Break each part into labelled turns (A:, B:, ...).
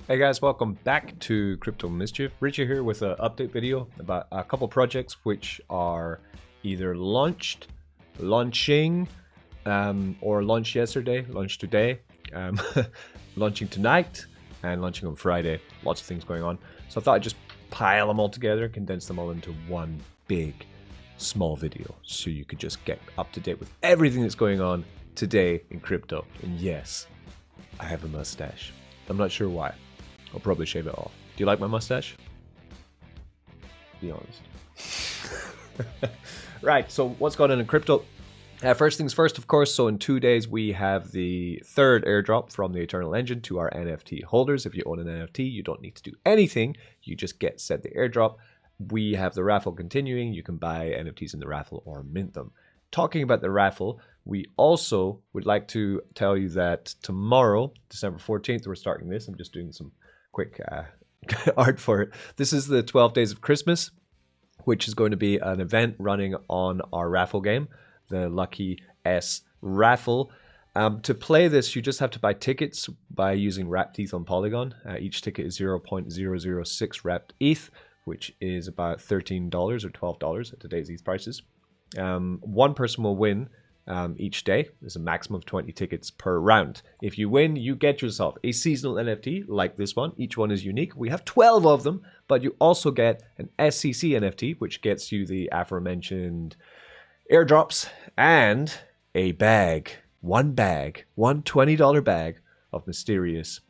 A: Hey guys, welcome back to Crypto Mischief. Richie here with an update video about a couple projects which are either launching, or launched yesterday, launched today, launching tonight, and launching on Friday. Lots of things going on. So I thought I'd just pile them all together, condense them all into one big, small video so you could just get up to date with everything that's going on today in crypto. And yes, I have a mustache. I'm not sure why. I'll probably shave it off. Do you like my mustache? Be honest. Right, so what's going on in crypto? First things first, of course, so in 2 days we have the third airdrop from the Eternal Engine to our NFT holders. If you own an NFT, you don't need to do anything. You just get sent the airdrop. We have the raffle continuing. You can buy NFTs in the raffle or mint them. Talking about the raffle, we also would like to tell you that tomorrow, December 14th, we're starting this. I'm just doing some quick art for it. This is the 12 Days of Christmas, which is going to be an event running on our raffle game, the Lucky S raffle. To play this, you just have to buy tickets by using wrapped ETH on Polygon. Each ticket is 0.006 wrapped ETH, which is about $13 or $12 at today's ETH prices. One person will win each day. There's a maximum of 20 tickets per round. If you win, you get yourself a seasonal NFT like this one. Each one is unique. We have 12 of them, but you also get an SCC NFT, which gets you the aforementioned airdrops and a bag, one $20 bag of mysterious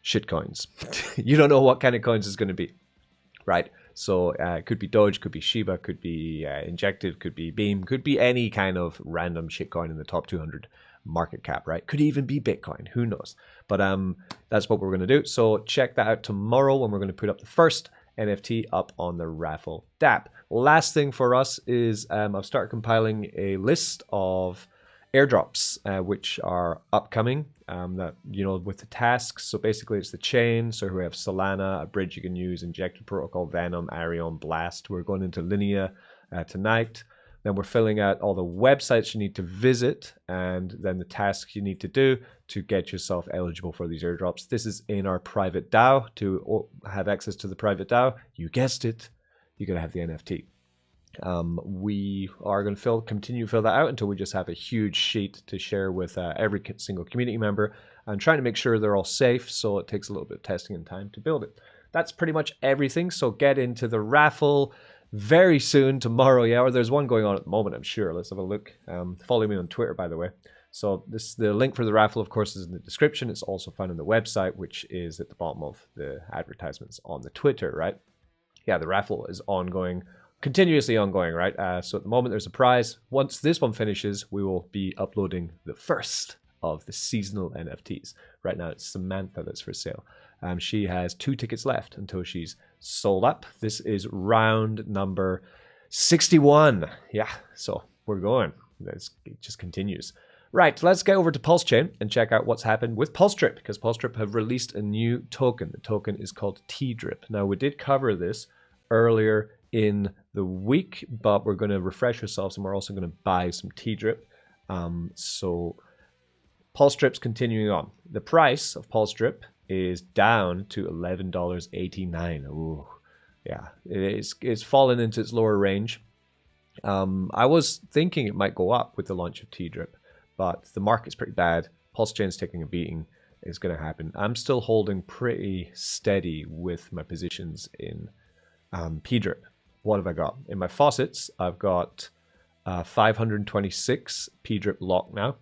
A: shitcoins. You don't know what kind of coins it's going to be, right? So it could be Doge, could be Shiba, could be Injected, could be Beam, could be any kind of random shitcoin in the top 200 market cap, right? Could even be Bitcoin, who knows? But that's what we're going to do. So check that out tomorrow when we're going to put up the first NFT up on the raffle dApp. Last thing for us is I've started compiling a list of airdrops which are upcoming, that, you know, with the tasks. So basically it's the chain. So we have Solana, a bridge you can use, Injected Protocol, Venom, Arion, Blast. We're going into Linea tonight. Then we're filling out all the websites you need to visit and then the tasks you need to do to get yourself eligible for these airdrops. This is in our private DAO. To have access to the private DAO, you guessed it, you gotta have the NFT. We are going to continue to fill that out until we just have a huge sheet to share with every single community member and trying to make sure they're all safe. So it takes a little bit of testing and time to build it. That's pretty much everything. So get into the raffle very soon, tomorrow. Yeah, or there's one going on at the moment, I'm sure. Let's have a look. Follow me on Twitter, by the way. So the link for the raffle, of course, is in the description. It's also found on the website, which is at the bottom of the advertisements on the Twitter, right? Yeah, the raffle is ongoing. Continuously ongoing, right? So at the moment there's a prize. Once this one finishes, we will be uploading the first of the seasonal NFTs. Right now it's Samantha that's for sale. She has 2 tickets left until she's sold up. This is round number 61. Yeah, so we're going. It just continues. Right, let's get over to Pulse Chain and check out what's happened with Pulse Drip, because Pulse Drip have released a new token. The token is called T-Drip. Now we did cover this earlier in the week, but we're going to refresh ourselves and we're also going to buy some T-Drip. So Pulse Drip's continuing on. The price of Pulse Drip is down to $11.89. Ooh, yeah, it's fallen into its lower range. I was thinking it might go up with the launch of T-Drip, but the market's pretty bad. Pulse Chain's taking a beating. It's going to happen. I'm still holding pretty steady with my positions in P-Drip. What have I got? In my faucets, I've got 526 P-Drip lock now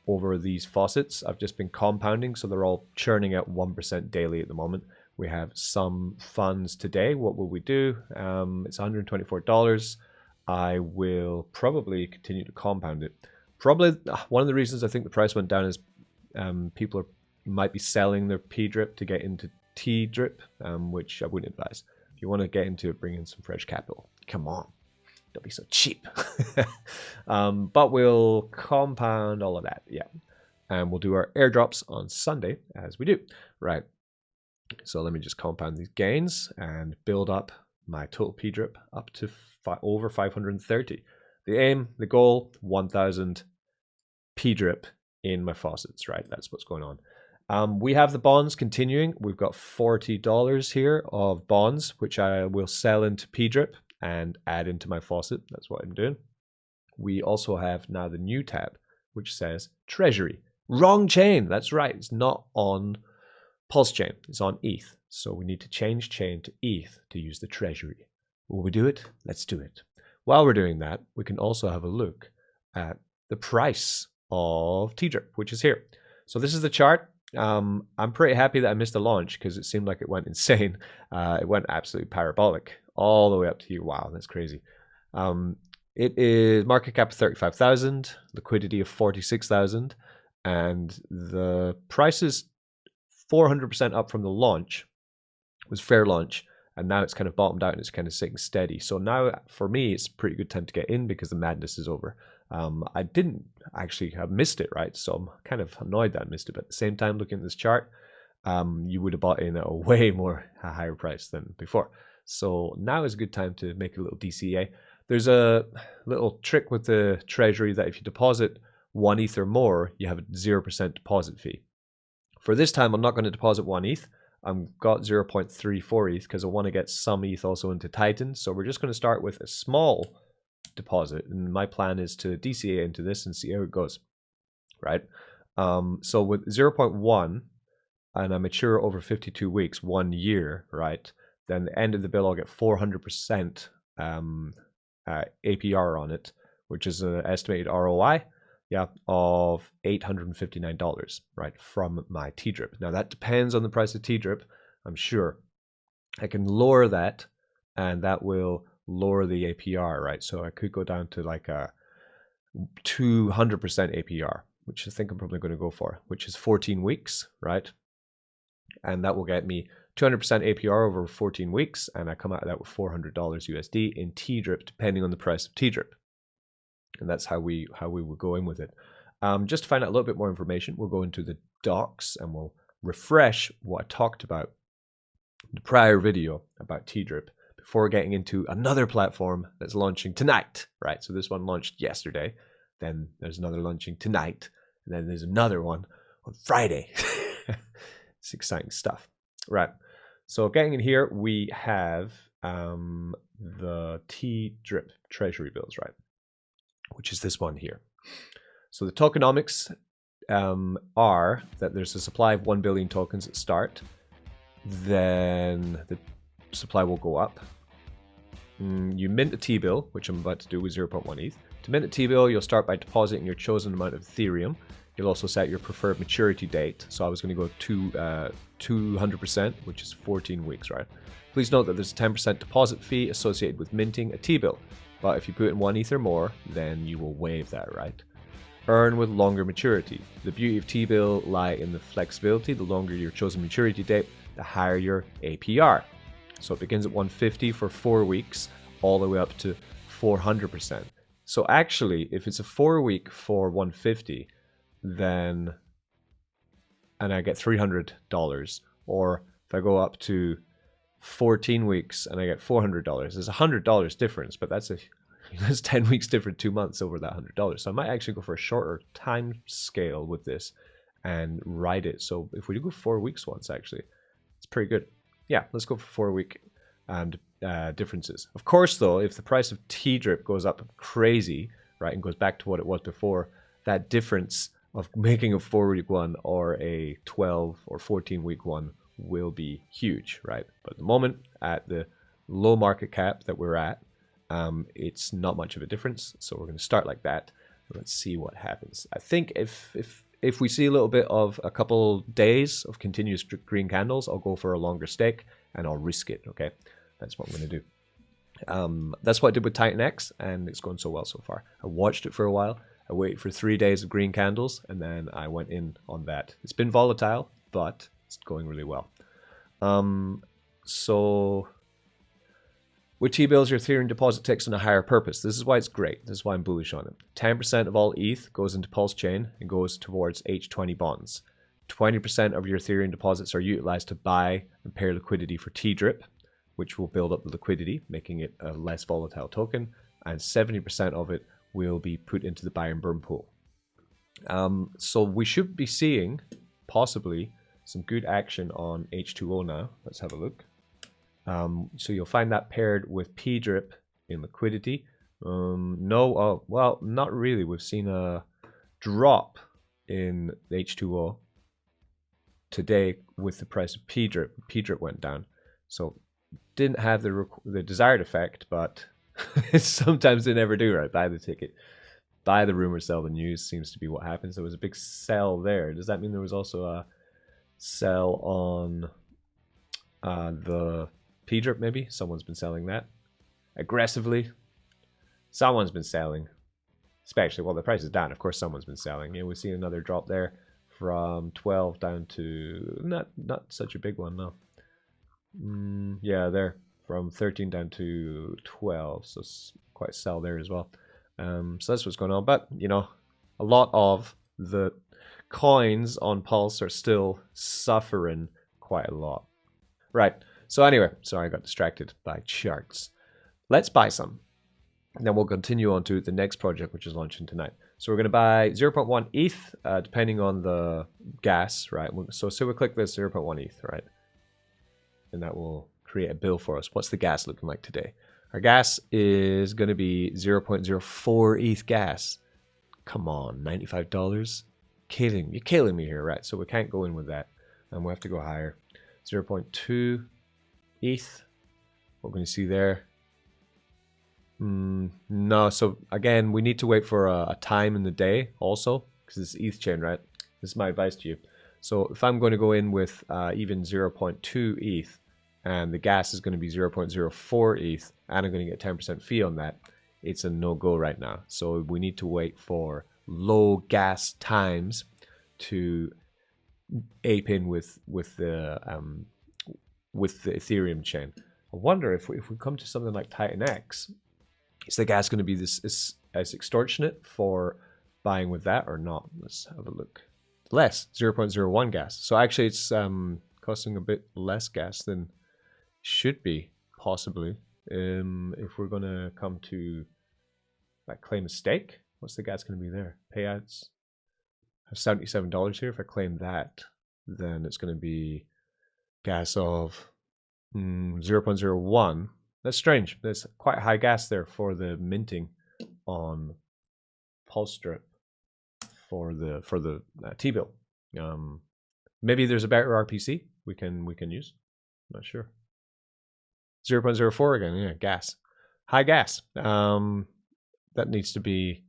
A: over these faucets. I've just been compounding, so they're all churning out 1% daily at the moment. We have some funds today. What will we do? It's $124. I will probably continue to compound it. Probably one of the reasons I think the price went down is people might be selling their P-Drip to get into T-Drip, which I wouldn't advise. You want to get into it, bring in some fresh capital. Come on, don't be so cheap. But we'll compound all of that, yeah. And we'll do our airdrops on Sunday as we do, right? So let me just compound these gains and build up my total P-Drip up to over 530. The aim, the goal, 1,000 P-Drip in my faucets, right? That's what's going on. We have the bonds continuing. We've got $40 here of bonds, which I will sell into PDRIP and add into my faucet. That's what I'm doing. We also have now the new tab, which says Treasury. Wrong chain. That's right. It's not on Pulse chain. It's on ETH. So we need to change chain to ETH to use the Treasury. Will we do it? Let's do it. While we're doing that, we can also have a look at the price of TDRIP, which is here. So this is the chart. I'm pretty happy that I missed the launch because it seemed like it went insane. It went absolutely parabolic all the way up to here. Wow, that's crazy. It is market cap of 35,000, liquidity of 46,000, and the price is 400% up from the launch. It was fair launch, and now it's kind of bottomed out and it's kind of sitting steady. So now for me, it's a pretty good time to get in because the madness is over. I didn't actually have missed it, right? So I'm kind of annoyed that I missed it. But at the same time, looking at this chart, you would have bought in at a higher price than before. So now is a good time to make a little DCA. There's a little trick with the Treasury that if you deposit 1 ETH or more, you have a 0% deposit fee. For this time, I'm not going to deposit 1 ETH. I've got 0.34 ETH because I want to get some ETH also into Titan. So we're just going to start with a small deposit, and my plan is to DCA into this and see how it goes, right? So with 0.1 and I mature over 52 weeks, 1 year, right? Then the end of the bill, I'll get 400% APR on it, which is an estimated ROI, of $859, right, from my TDRIP. Now that depends on the price of TDRIP, I'm sure. I can lower that, and that will lower the APR, right? So I could go down to like a 200% APR, which I think I'm probably going to go for, which is 14 weeks, right? And that will get me 200% APR over 14 weeks, and I come out of that with $400 USD in TDRIP, depending on the price of TDRIP. And that's how we will go in with it. Just to find out a little bit more information, we'll go into the docs and we'll refresh what I talked about in the prior video about TDRIP before getting into another platform that's launching tonight, right? So this one launched yesterday, then there's another launching tonight, and then there's another one on Friday. It's exciting stuff, right? So getting in here, we have the TDRIP Treasury bills, right? Which is this one here. So the tokenomics are that there's a supply of 1 billion tokens at start. Then the supply will go up. You mint a T-bill, which I'm about to do with 0.1 ETH. To mint a T-bill, you'll start by depositing your chosen amount of Ethereum. You'll also set your preferred maturity date. So I was going to go to 200%, which is 14 weeks, right? Please note that there's a 10% deposit fee associated with minting a T-bill. But if you put in 1 ETH or more, then you will waive that, right? Earn with longer maturity. The beauty of T-bill lie in the flexibility. The longer your chosen maturity date, the higher your APR. So it begins at 150 for 4 weeks, all the way up to 400%. So actually, if it's a 4-week for 150, then, and I get $300, or if I go up to 14 weeks and I get $400, there's $100 difference, but that's 10 weeks different, 2 months over that $100. So I might actually go for a shorter time scale with this and ride it. So if we do go 4 weeks once, actually, it's pretty good. Yeah, let's go for 4-week differences. Of course, though, if the price of TDRIP goes up crazy, right, and goes back to what it was before, that difference of making a 4-week one or a 12 or 14-week one will be huge, right? But at the moment, at the low market cap that we're at, it's not much of a difference. So we're going to start like that. Let's see what happens. I think if we see a little bit of a couple days of continuous green candles, I'll go for a longer stake and I'll risk it. Okay, that's what I'm going to do. That's what I did with Titan X, and it's going so well so far. I watched it for a while. I waited for 3 days of green candles, and then I went in on that. It's been volatile, but it's going really well. So with T-bills, your Ethereum deposit takes on a higher purpose. This is why it's great. This is why I'm bullish on it. 10% of all ETH goes into Pulse Chain and goes towards H20 bonds. 20% of your Ethereum deposits are utilized to buy and pair liquidity for TDRIP, which will build up the liquidity, making it a less volatile token. And 70% of it will be put into the buy and burn pool. So we should be seeing, possibly, some good action on H2O now. Let's have a look. So you'll find that paired with P-Drip in liquidity. No, well, not really. We've seen a drop in H2O today with the price of P-Drip. P-Drip went down. So didn't have the desired effect, but sometimes they never do, right? Buy the ticket. Buy the rumor, sell the news seems to be what happens. There was a big sell there. Does that mean there was also a sell on the P-Drip maybe? Someone's been selling that aggressively. Someone's been selling. Especially, well, the price is down. Of course, someone's been selling. We've seen another drop there from 12 down to not such a big one, no. Yeah, there from 13 down to 12, so it's quite a sell there as well. So that's what's going on. But a lot of the coins on Pulse are still suffering quite a lot. Right. So anyway, sorry I got distracted by charts. Let's buy some. Then we'll continue on to the next project, which is launching tonight. So we're going to buy 0.1 ETH, depending on the gas, right? So we click this 0.1 ETH, right? And that will create a bill for us. What's the gas looking like today? Our gas is going to be 0.04 ETH gas. Come on, $95? You're killing me here, right? So we can't go in with that. And we have to go higher. 0.2 ETH. What we're going to see there. No, so again, we need to wait for a time in the day also, because it's ETH chain, right? This is my advice to you. So if I'm going to go in with even 0.2 ETH, and the gas is going to be 0.04 ETH, and I'm going to get 10% fee on that, it's a no-go right now. So we need to wait for low gas times to ape in with the Ethereum chain. I wonder if we come to something like Titan X, is the gas going to be as extortionate for buying with that or not? Let's have a look. Less, 0.01 gas. So actually it's costing a bit less gas than should be, possibly. If we're going to come to like claim a stake, what's the gas going to be there? Payouts. I have $77 here. If I claim that, then it's going to be gas of 0.01. That's strange. There's quite high gas there for the minting on Pulse Strip for the T-bill. Maybe there's a better RPC we can use. I'm not sure. 0.04 again. Yeah, gas. High gas. That needs to be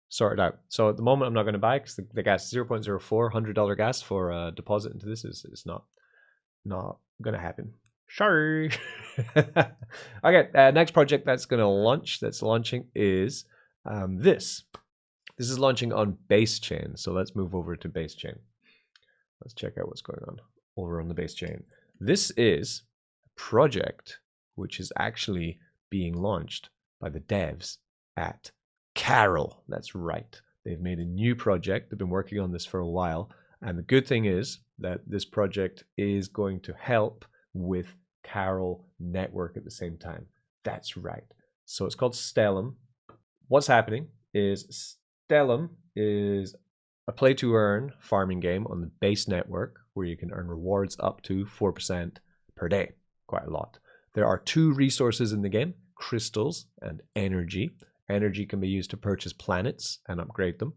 A: sorted out. So at the moment, I'm not going to buy because the gas is 0.04, $100 gas for a deposit into this is not going to happen. Sorry. Okay, next project that's going to launch, that's launching is this. This is launching on Base Chain. So let's move over to Base Chain. Let's check out what's going on over on the Base Chain. This is a project which is actually being launched by the devs at Carol. That's right. They've made a new project. They've been working on this for a while. And the good thing is that this project is going to help with Carol Network at the same time. That's right. So it's called Stellum. What's happening is Stellum is a play-to-earn farming game on the Base network where you can earn rewards up to 4% per day. Quite a lot. There are two resources in the game, crystals and energy. Energy can be used to purchase planets and upgrade them,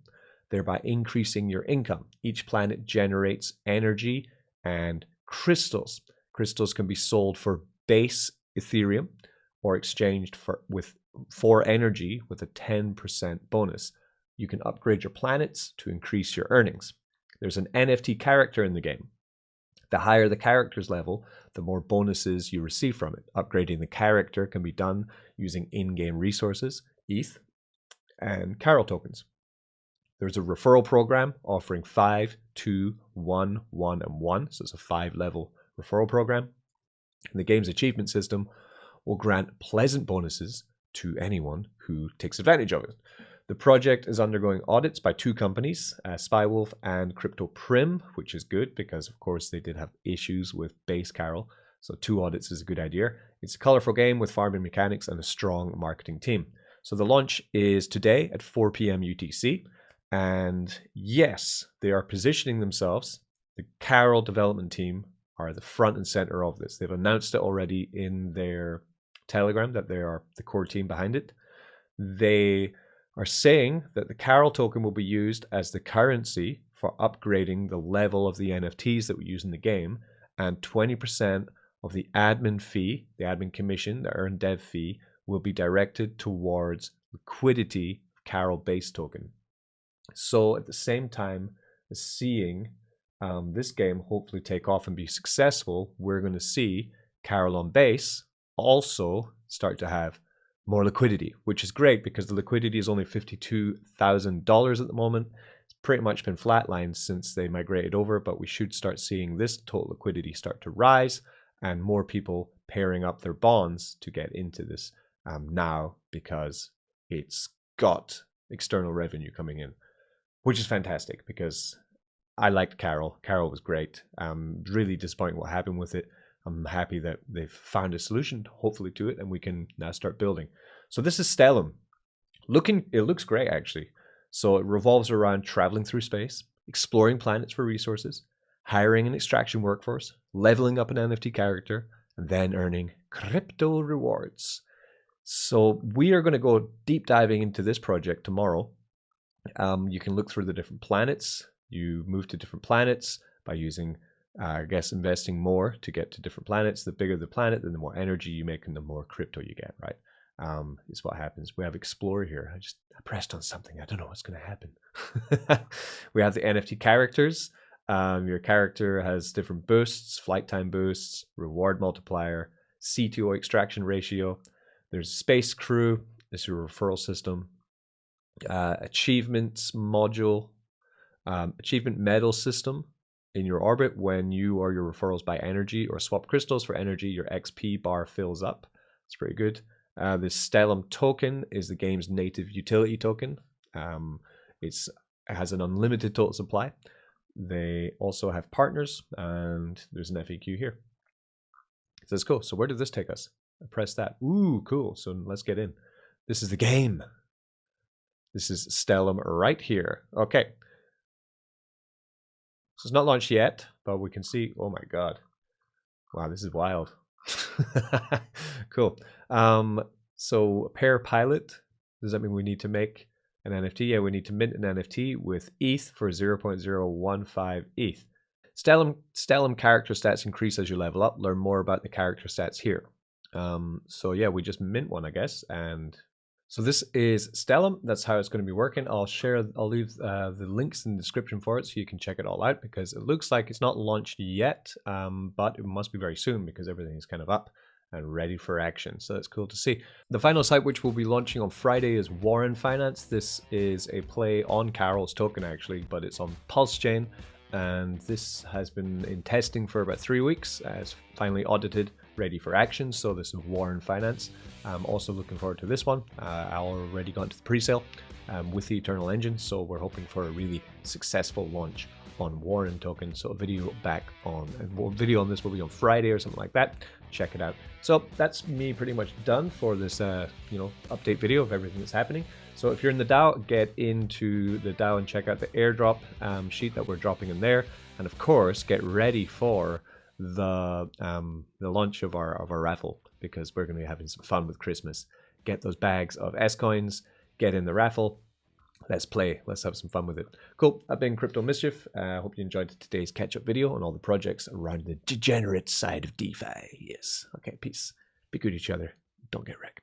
A: thereby increasing your income. Each planet generates energy and crystals. Crystals can be sold for base Ethereum or exchanged for energy with a 10% bonus. You can upgrade your planets to increase your earnings. There's an NFT character in the game. The higher the character's level, the more bonuses you receive from it. Upgrading the character can be done using in-game resources, ETH, and Carol tokens. There's a referral program offering 5, 2, 1, 1, and 1. So it's a 5-level referral program. And the game's achievement system will grant pleasant bonuses to anyone who takes advantage of it. The project is undergoing audits by two companies, Spywolf and CryptoPrim, which is good because, of course, they did have issues with Base Carol. So 2 audits is a good idea. It's a colorful game with farming mechanics and a strong marketing team. So the launch is today at 4 p.m. UTC. And yes, they are positioning themselves. the Carol development team are the front and center of this. They've announced it already in their Telegram that they are the core team behind it. They are saying that the Carol token will be used as the currency for upgrading the level of the NFTs that we use in the game, and 20% of the admin fee, the admin commission, the earned dev fee, will be directed towards liquidity of Carol base token. So at the same time as seeing this game hopefully take off and be successful, we're going to see Carol on base also start to have more liquidity, which is great because the liquidity is only $52,000 at the moment. It's pretty much been flatlined since they migrated over, but we should start seeing this total liquidity start to rise and more people pairing up their bonds to get into this now, because it's got external revenue coming in, which is fantastic because I liked Carol. Carol was great. Really disappointing what happened with it. I'm happy that they've found a solution, hopefully, to it, and we can now start building. So this is STUM. It looks great, actually. So it revolves around traveling through space, exploring planets for resources, hiring an extraction workforce, leveling up an NFT character, and then earning crypto rewards. So we are going to go deep diving into this project tomorrow. You can look through the different planets. You move to different planets by using, I guess, investing more to get to different planets. The bigger the planet, then the more energy you make and the more crypto you get, right? Is what happens. We have Explorer here. I pressed on something. I don't know what's going to happen. We have the NFT characters. Your character has different boosts, flight time boosts, reward multiplier, C2O extraction ratio. There's space crew. There's your referral system. Achievements module. Achievement medal system in your orbit. When you or your referrals buy energy or swap crystals for energy, your XP bar fills up. It's pretty good. The STUM token is the game's native utility token. It has an unlimited total supply. They also have partners, and there's an FAQ here. So that's cool. So where did this take us? I press that. Ooh, cool. So let's get in. This is the game. This is STUM right here. Okay. So it's not launched yet, but we can see, oh my God. Wow, this is wild. Cool. So pair pilot, does that mean we need to make an NFT? Yeah, we need to mint an NFT with ETH for 0.015 ETH. STUM character stats increase as you level up. Learn more about the character stats here. So yeah, we just mint one, I guess, and so this is STUM. That's how it's going to be working. I'll leave the links in the description for it so you can check it all out, because it looks like it's not launched yet, but it must be very soon because everything is kind of up and ready for action. So that's cool to see. The final site, which we'll be launching on Friday, is Warren Finance. This is a play on Carol's token, actually, but it's on Pulse Chain. And this has been in testing for about 3 weeks. It's finally audited, ready for action. So this is Warren Finance. I'm also looking forward to this one. I already got into the pre-sale with the Eternal Engine. So we're hoping for a really successful launch on Warren token. So a video on this will be on Friday or something like that. Check it out. So that's me pretty much done for this update video of everything that's happening. So if you're in the DAO, get into the DAO and check out the airdrop sheet that we're dropping in there. And of course, get ready for the launch of our raffle, because we're going to be having some fun with Christmas. Get those bags of S coins, get in the raffle. Let's play. Let's have some fun with it. Cool. I've been Crypto Mischief. I hope you enjoyed today's catch-up video on all the projects around the degenerate side of DeFi. Yes. Okay, peace. Be good to each other. Don't get wrecked.